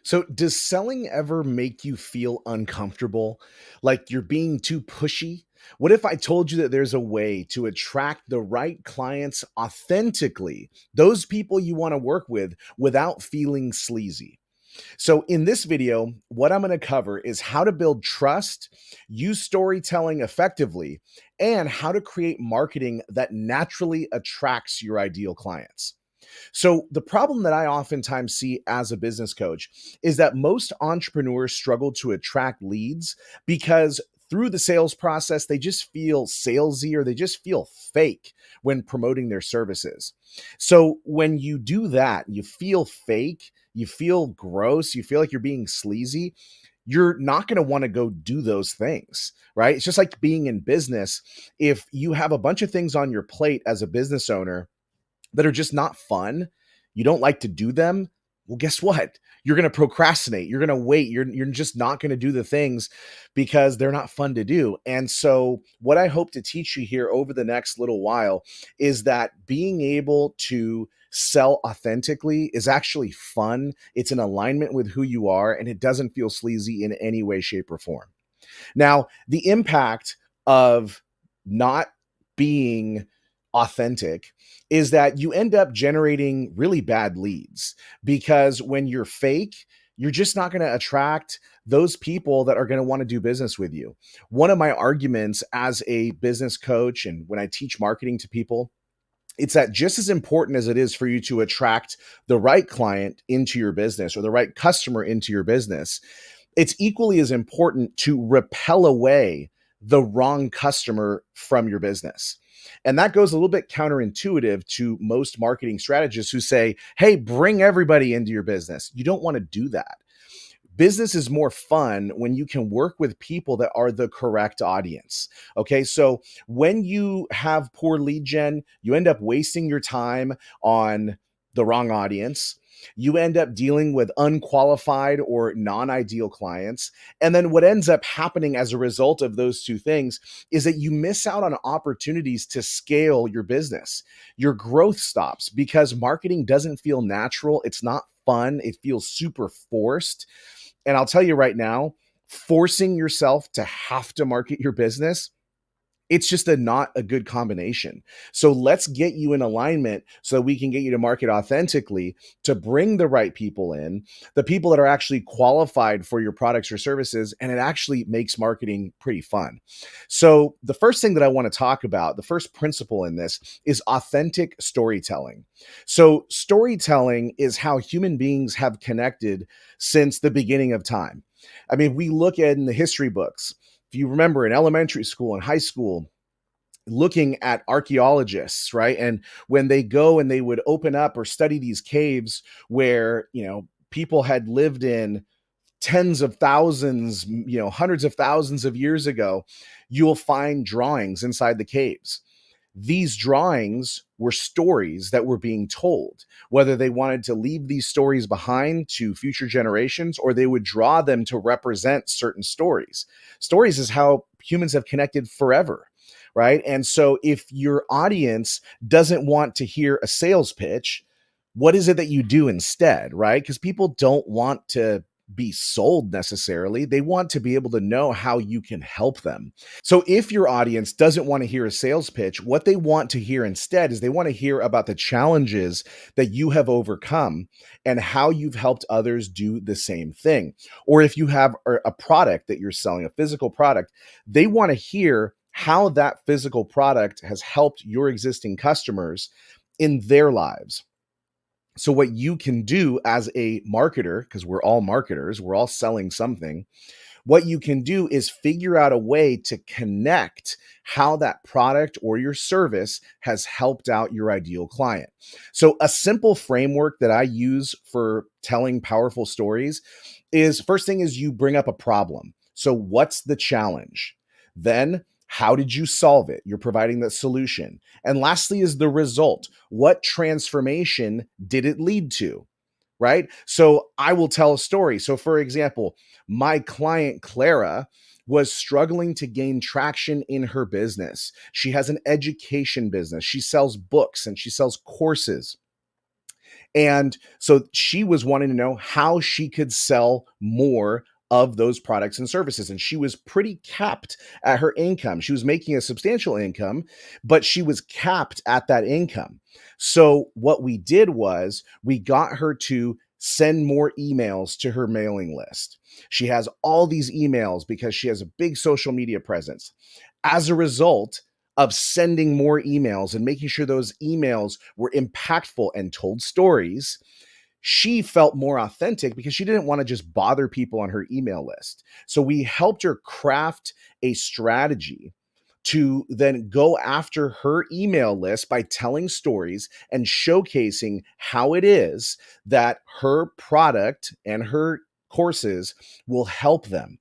So, does selling ever make you feel uncomfortable? Like you're being too pushy? What if I told you that there's a way to attract the right clients authentically, those people you want to work with without feeling sleazy? So, in this video, what I'm going to cover is how to build trust, use storytelling effectively, and how to create marketing that naturally attracts your ideal clients. So, the problem that I oftentimes see as a business coach is that most entrepreneurs struggle to attract leads because through the sales process, they just feel salesy or they just feel fake when promoting their services. So, when you do that, you feel fake, you feel gross, you feel like you're being sleazy. You're not going to want to go do those things, right? It's just like being in business. If you have a bunch of things on your plate as a business owner, that are just not fun, you don't like to do them, well, guess what? You're going to procrastinate. You're going to wait. You're just not going to do the things because they're not fun to do. And so, what I hope to teach you here over the next little while is that being able to sell authentically is actually fun. It's in alignment with who you are, and it doesn't feel sleazy in any way, shape, or form. Now, the impact of not being authentic is that you end up generating really bad leads because when you're fake, you're just not going to attract those people that are going to want to do business with you. One of my arguments as a business coach and when I teach marketing to people, it's that just as important as it is for you to attract the right client into your business or the right customer into your business, it's equally as important to repel away the wrong customer from your business. And that goes a little bit counterintuitive to most marketing strategists who say, hey, bring everybody into your business. You don't want to do that. Business is more fun when you can work with people that are the correct audience. Okay. So when you have poor lead gen, you end up wasting your time on the wrong audience. You end up dealing with unqualified or non ideal clients. And then what ends up happening as a result of those two things is that you miss out on opportunities to scale your business. Your growth stops because marketing doesn't feel natural. It's not fun. It feels super forced. And I'll tell you right now, forcing yourself to have to market your business, it's just not a good combination. So let's get you in alignment so that we can get you to market authentically, to bring the right people in, the people that are actually qualified for your products or services, and it actually makes marketing pretty fun. So the first thing that I want to talk about, the first principle in this is authentic storytelling. So storytelling is how human beings have connected since the beginning of time. I mean, we look at in the history books, if you remember in elementary school and high school, looking at archaeologists, right? And when they go and they would open up or study these caves where, people had lived in tens of thousands, hundreds of thousands of years ago, you'll find drawings inside the caves. These drawings were stories that were being told, whether they wanted to leave these stories behind to future generations or they would draw them to represent certain stories. Stories is how humans have connected forever, right? And so if your audience doesn't want to hear a sales pitch, what is it that you do instead, right? Because people don't want to be sold necessarily. They want to be able to know how you can help them. So if your audience doesn't want to hear a sales pitch, what they want to hear instead is they want to hear about the challenges that you have overcome and how you've helped others do the same thing. Or if you have a product that you're selling, a physical product, they want to hear how that physical product has helped your existing customers in their lives. So, what you can do as a marketer, because we're all marketers, we're all selling something, what you can do is figure out a way to connect how that product or your service has helped out your ideal client. So, a simple framework that I use for telling powerful stories is first thing is you bring up a problem. So, what's the challenge? Then, how did you solve it? You're providing that solution. And lastly, is the result. What transformation did it lead to? Right? So I will tell a story. So, for example, my client Clara was struggling to gain traction in her business. She has an education business. She sells books and she sells courses. And so she was wanting to know how she could sell more of those products and services. And she was pretty capped at her income. She was making a substantial income, but she was capped at that income. So what we did was we got her to send more emails to her mailing list. She has all these emails because she has a big social media presence. As a result of sending more emails and making sure those emails were impactful and told stories, she felt more authentic because she didn't want to just bother people on her email list. So we helped her craft a strategy to then go after her email list by telling stories and showcasing how it is that her product and her courses will help them.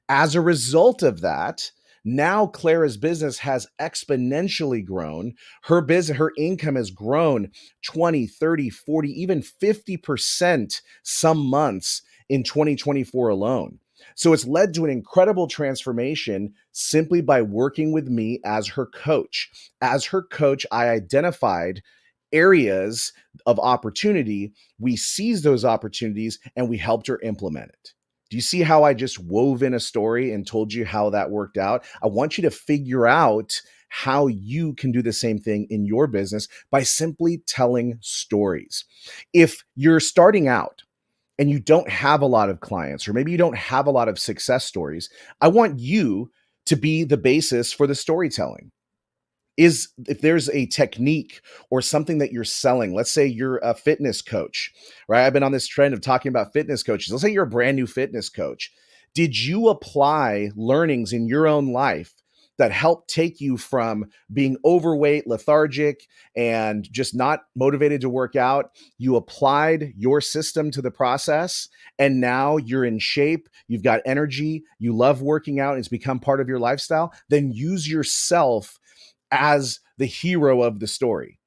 As a result of that, now Clara's business has exponentially grown. Her income has grown 20, 30, 40, even 50% some months in 2024 alone. So it's led to an incredible transformation simply by working with me as her coach. As her coach, I identified areas of opportunity. We seized those opportunities and we helped her implement it. Do you see how I just wove in a story and told you how that worked out? I want you to figure out how you can do the same thing in your business by simply telling stories. If you're starting out and you don't have a lot of clients, or maybe you don't have a lot of success stories, I want you to be the basis for the storytelling. Is if there's a technique or something that you're selling, let's say you're a fitness coach, right? I've been on this trend of talking about fitness coaches. Let's say you're a brand new fitness coach. Did you apply learnings in your own life that help take you from being overweight, lethargic, and just not motivated to work out? You applied your system to the process, and now you're in shape, you've got energy, you love working out, and it's become part of your lifestyle. Then use yourself as the hero of the story.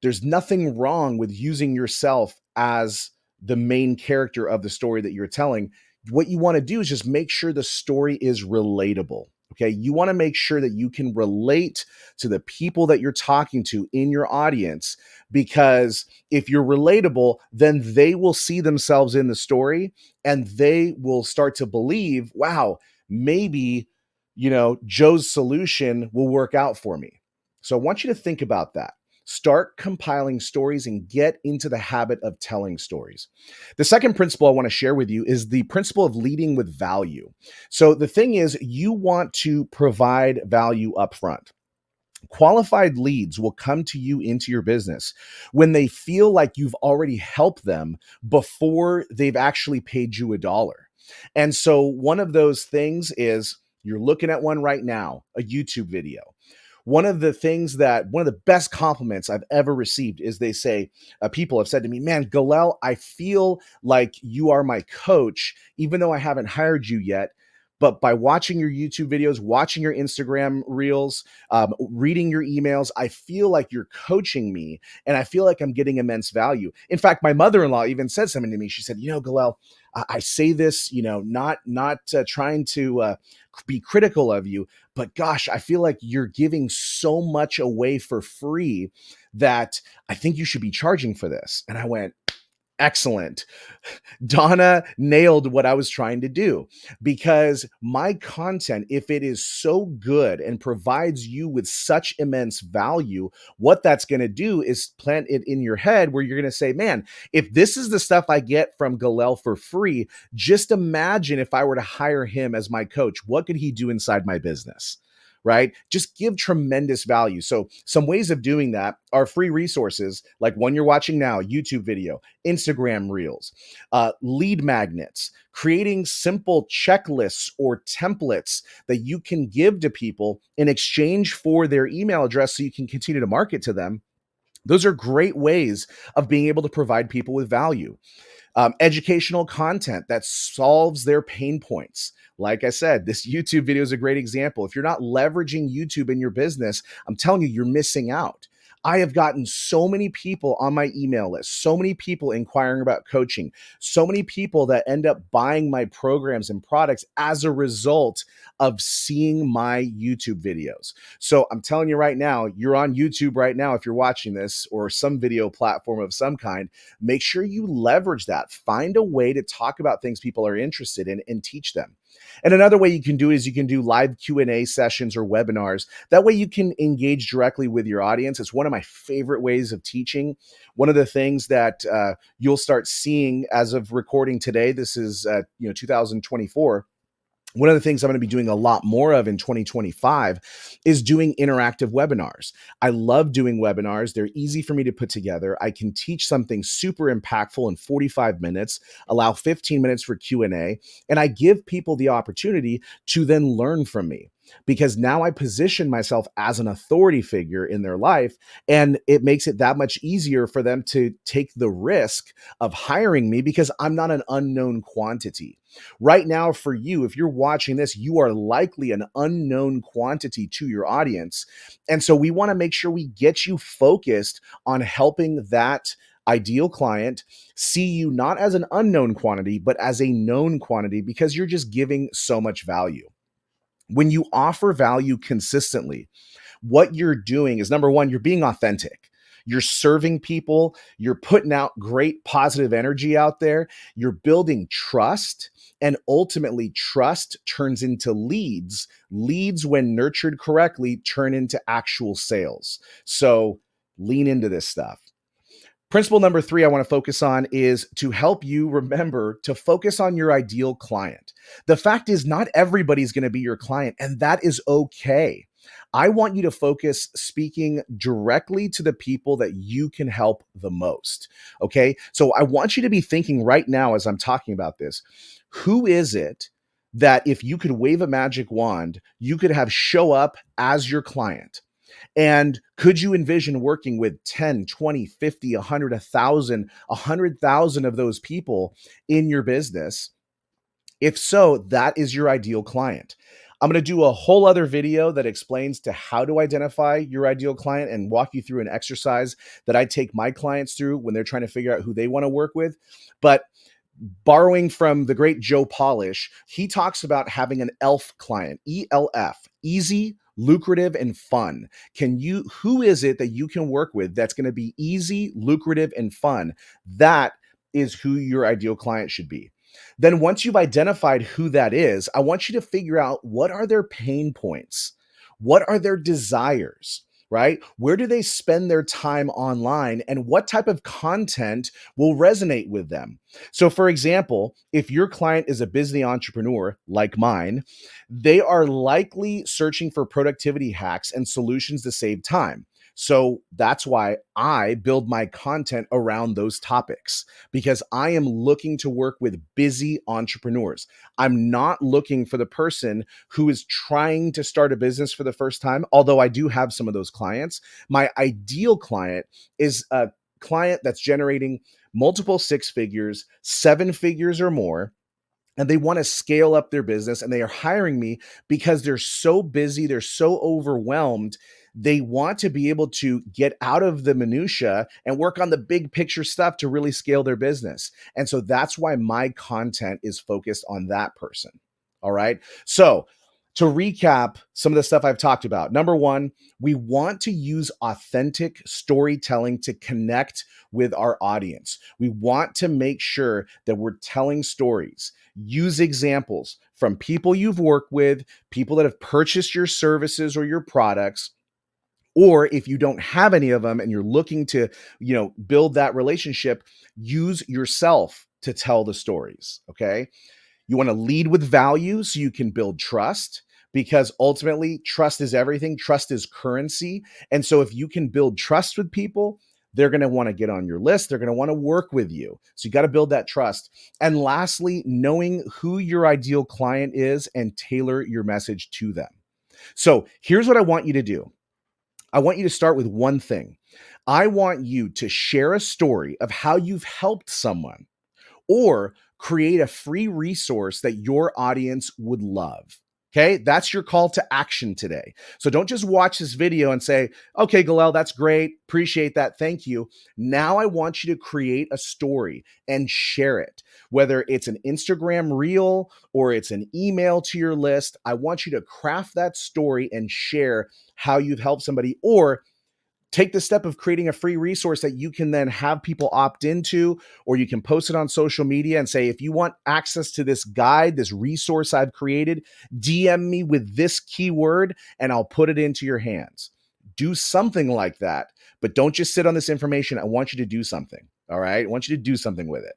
There's nothing wrong with using yourself as the main character of the story that you're telling. What you want to do is just make sure the story is relatable. Okay. You want to make sure that you can relate to the people that you're talking to in your audience, because if you're relatable, then they will see themselves in the story and they will start to believe, wow, maybe, Joe's solution will work out for me. So I want you to think about that. Start compiling stories and get into the habit of telling stories. The second principle I want to share with you is the principle of leading with value. So the thing is, you want to provide value up front. Qualified leads will come to you into your business when they feel like you've already helped them before they've actually paid you a dollar. And so one of those things is, you're looking at one right now, a YouTube video. One of the best compliments I've ever received is they say, people have said to me, man, Galel, I feel like you are my coach, even though I haven't hired you yet. But by watching your YouTube videos, watching your Instagram reels, reading your emails, I feel like you're coaching me and I feel like I'm getting immense value. In fact, my mother-in-law even said something to me. She said, Galel, I say this, not trying to be critical of you, but gosh, I feel like you're giving so much away for free that I think you should be charging for this. And I went, excellent. Donna nailed what I was trying to do, because my content, if it is so good and provides you with such immense value, what that's going to do is plant it in your head where you're going to say, man, if this is the stuff I get from Galel for free, just imagine if I were to hire him as my coach, what could he do inside my business? Right? Just give tremendous value. So some ways of doing that are free resources like one you're watching now, YouTube video, Instagram reels, lead magnets, creating simple checklists or templates that you can give to people in exchange for their email address so you can continue to market to them. Those are great ways of being able to provide people with value. Educational content that solves their pain points. Like I said, this YouTube video is a great example. If you're not leveraging YouTube in your business, I'm telling you, you're missing out. I have gotten so many people on my email list, so many people inquiring about coaching, so many people that end up buying my programs and products as a result of seeing my YouTube videos. So I'm telling you right now, you're on YouTube right now if you're watching this, or some video platform of some kind. Make sure you leverage that. Find a way to talk about things people are interested in and teach them. And another way you can do is you can do live Q&A sessions or webinars. That way you can engage directly with your audience. It's one of my favorite ways of teaching. One of the things that you'll start seeing as of recording today, this is 2024. One of the things I'm going to be doing a lot more of in 2025 is doing interactive webinars. I love doing webinars. They're easy for me to put together. I can teach something super impactful in 45 minutes, allow 15 minutes for Q&A, and I give people the opportunity to then learn from me, because now I position myself as an authority figure in their life, and it makes it that much easier for them to take the risk of hiring me because I'm not an unknown quantity. Right now, for you, if you're watching this, you are likely an unknown quantity to your audience. And so we want to make sure we get you focused on helping that ideal client see you not as an unknown quantity, but as a known quantity, because you're just giving so much value. When you offer value consistently, what you're doing is, number one, you're being authentic. You're serving people, you're putting out great positive energy out there, you're building trust, and ultimately, trust turns into leads. Leads, when nurtured correctly, turn into actual sales. So lean into this stuff. Principle number 3 I want to focus on is to help you remember to focus on your ideal client. The fact is, not everybody's going to be your client, and that is okay. I want you to focus speaking directly to the people that you can help the most. Okay. So I want you to be thinking right now, as I'm talking about this, who is it that if you could wave a magic wand, you could have show up as your client? And could you envision working with 10, 20, 50, 100, 1,000, 100,000 of those people in your business? If so, that is your ideal client. I'm going to do a whole other video that explains to how to identify your ideal client and walk you through an exercise that I take my clients through when they're trying to figure out who they want to work with. But borrowing from the great Joe Polish, he talks about having an ELF client, ELF, easy, lucrative, and fun. Who is it that you can work with that's going to be easy, lucrative, and fun? That is who your ideal client should be. Then once you've identified who that is, I want you to figure out, what are their pain points? What are their desires? Right? Where do they spend their time online, and what type of content will resonate with them? So, for example, if your client is a busy entrepreneur like mine, they are likely searching for productivity hacks and solutions to save time. So that's why I build my content around those topics, because I am looking to work with busy entrepreneurs. I'm not looking for the person who is trying to start a business for the first time, although I do have some of those clients. My ideal client is a client that's generating multiple 6 figures, 7 figures or more, and they want to scale up their business, and they are hiring me because they're so busy, they're so overwhelmed. They want to be able to get out of the minutia and work on the big picture stuff to really scale their business. And so that's why my content is focused on that person. All right. So to recap some of the stuff I've talked about, number one, we want to use authentic storytelling to connect with our audience. We want to make sure that we're telling stories. Use examples from people you've worked with, people that have purchased your services or your products. Or if you don't have any of them and you're looking to, build that relationship, use yourself to tell the stories. Okay. You want to lead with value so you can build trust, because ultimately trust is everything. Trust is currency. And so if you can build trust with people, they're going to want to get on your list. They're going to want to work with you. So you got to build that trust. And lastly, knowing who your ideal client is and tailor your message to them. So here's what I want you to do. I want you to start with one thing. I want you to share a story of how you've helped someone, or create a free resource that your audience would love. Okay, that's your call to action today. So don't just watch this video and say, okay, Galel, that's great. Appreciate that. Thank you. Now I want you to create a story and share it. Whether it's an Instagram reel or it's an email to your list, I want you to craft that story and share how you've helped somebody, or take the step of creating a free resource that you can then have people opt into, or you can post it on social media and say, if you want access to this guide, this resource I've created, DM me with this keyword and I'll put it into your hands. Do something like that, but don't just sit on this information. I want you to do something. All right. I want you to do something with it.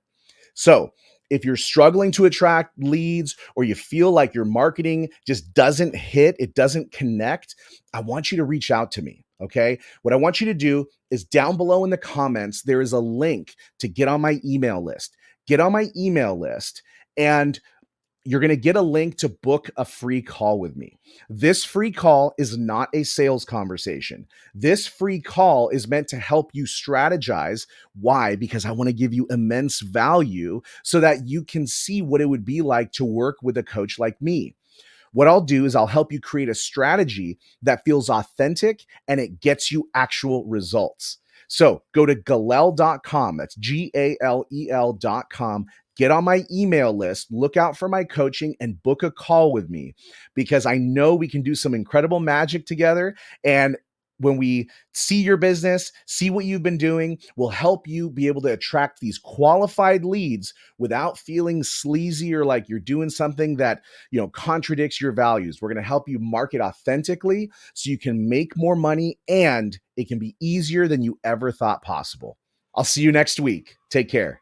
So, if you're struggling to attract leads, or you feel like your marketing just doesn't hit, it doesn't connect, I want you to reach out to me. Okay. What I want you to do is, down below in the comments, there is a link to get on my email list. Get on my email list, and you're going to get a link to book a free call with me. This free call is not a sales conversation. This free call is meant to help you strategize. Why? Because I want to give you immense value so that you can see what it would be like to work with a coach like me. What I'll do is I'll help you create a strategy that feels authentic and it gets you actual results. So go to galel.com. That's GALEL.com. Get on my email list, look out for my coaching, and book a call with me, because I know we can do some incredible magic together. And when we see your business, see what you've been doing, we'll help you be able to attract these qualified leads without feeling sleazy or like you're doing something that, contradicts your values. We're going to help you market authentically so you can make more money, and it can be easier than you ever thought possible. I'll see you next week. Take care.